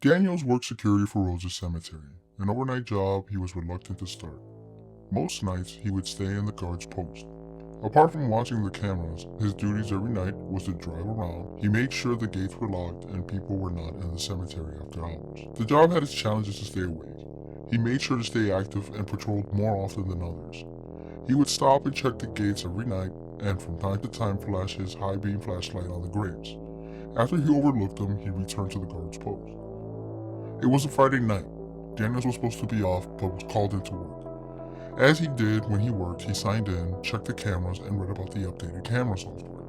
Daniels worked security for Rose's cemetery, an overnight job he was reluctant to start. Most nights, he would stay in the guard's post. Apart from watching the cameras, his duties every night was to drive around. He made sure the gates were locked and people were not in the cemetery after hours. The job had its challenges to stay awake. He made sure to stay active and patrolled more often than others. He would stop and check the gates every night and from time to time flash his high-beam flashlight on the graves. After he overlooked them, he returned to the guard's post. It was a Friday night. Daniels was supposed to be off, but was called into work. As he did when he worked, he signed in, checked the cameras, and read about the updated camera software.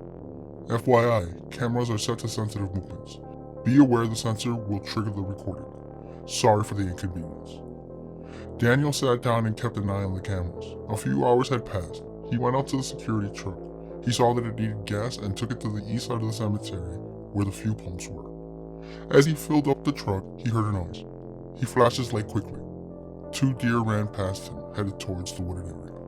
FYI, cameras are set to sensitive movements. Be aware the sensor will trigger the recording. Sorry for the inconvenience. Daniel sat down and kept an eye on the cameras. A few hours had passed. He went out to the security truck. He saw that it needed gas and took it to the east side of the cemetery where the fuel pumps were. As he filled up the truck, he heard a noise. He flashed his light quickly. 2 deer ran past him, headed towards the wooded area.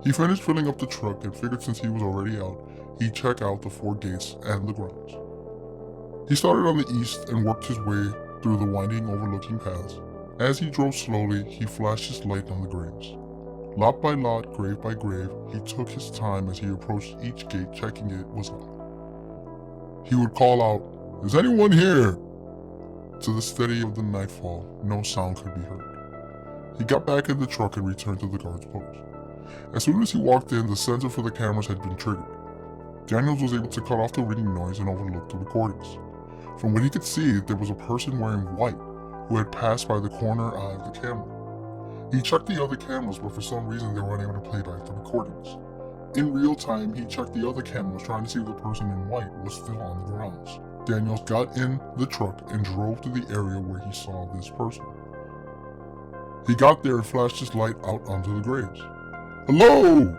He finished filling up the truck and figured since he was already out, he'd check out the 4 gates and the grounds. He started on the east and worked his way through the winding overlooking paths. As he drove slowly, he flashed his light on the graves. Lot by lot, grave by grave, he took his time as he approached each gate, checking it was locked. He would call out, "Is anyone here?" To the steady of the nightfall, no sound could be heard. He got back in the truck and returned to the guard's post. As soon as he walked in, the sensor for the cameras had been triggered. Daniels was able to cut off the ringing noise and overlook the recordings. From what he could see, there was a person wearing white who had passed by the corner eye of the camera. He checked the other cameras, but for some reason they were unable to play back the recordings. In real time, he checked the other cameras trying to see if the person in white was still on the grounds. Daniels got in the truck and drove to the area where he saw this person. He got there and flashed his light out onto the graves. "Hello!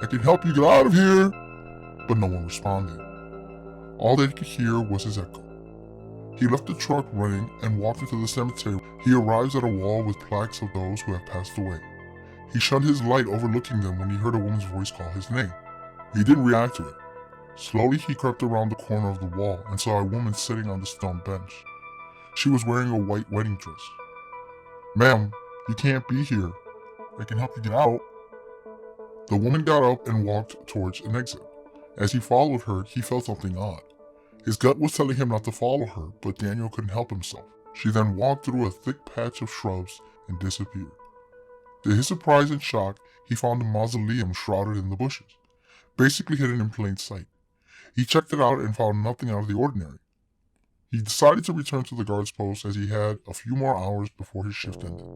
I can help you get out of here!" But no one responded. All they could hear was his echo. He left the truck running and walked into the cemetery. He arrives at a wall with plaques of those who have passed away. He shone his light overlooking them when he heard a woman's voice call his name. He didn't react to it. Slowly he crept around the corner of the wall and saw a woman sitting on the stone bench. She was wearing a white wedding dress. "Ma'am, you can't be here. I can help you get out." The woman got up and walked towards an exit. As he followed her, he felt something odd. His gut was telling him not to follow her, but Daniel couldn't help himself. She then walked through a thick patch of shrubs and disappeared. To his surprise and shock, he found a mausoleum shrouded in the bushes, basically hidden in plain sight. He checked it out and found nothing out of the ordinary. He decided to return to the guard's post as he had a few more hours before his shift ended.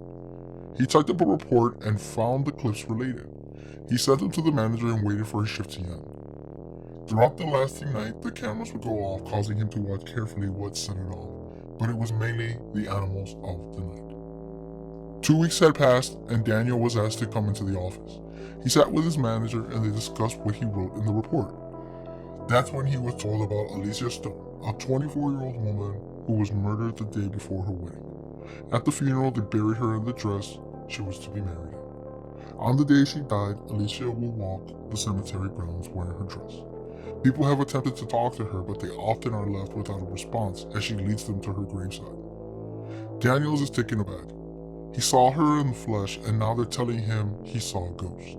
He typed up a report and found the clips related. He sent them to the manager and waited for his shift to end. Throughout the lasting night, the cameras would go off, causing him to watch carefully what set it off, but it was mainly the animals of the night. 2 weeks had passed, and Daniel was asked to come into the office. He sat with his manager and they discussed what he wrote in the report. That's when he was told about Alicia Stone, a 24-year-old woman who was murdered the day before her wedding. At the funeral, they buried her in the dress she was to be married in. On the day she died, Alicia will walk the cemetery grounds wearing her dress. People have attempted to talk to her, but they often are left without a response as she leads them to her graveside. Daniels is taken aback. He saw her in the flesh, and now they're telling him he saw a ghost.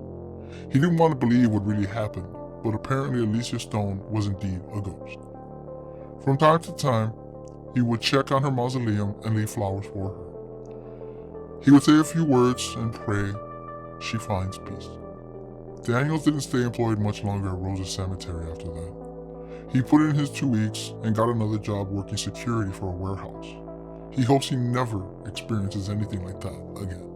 He didn't want to believe what really happened, but apparently Alicia Stone was indeed a ghost. From time to time, he would check on her mausoleum and leave flowers for her. He would say a few words and pray she finds peace. Daniels didn't stay employed much longer at Rose's cemetery after that. He put in his 2 weeks and got another job working security for a warehouse. He hopes he never experiences anything like that again.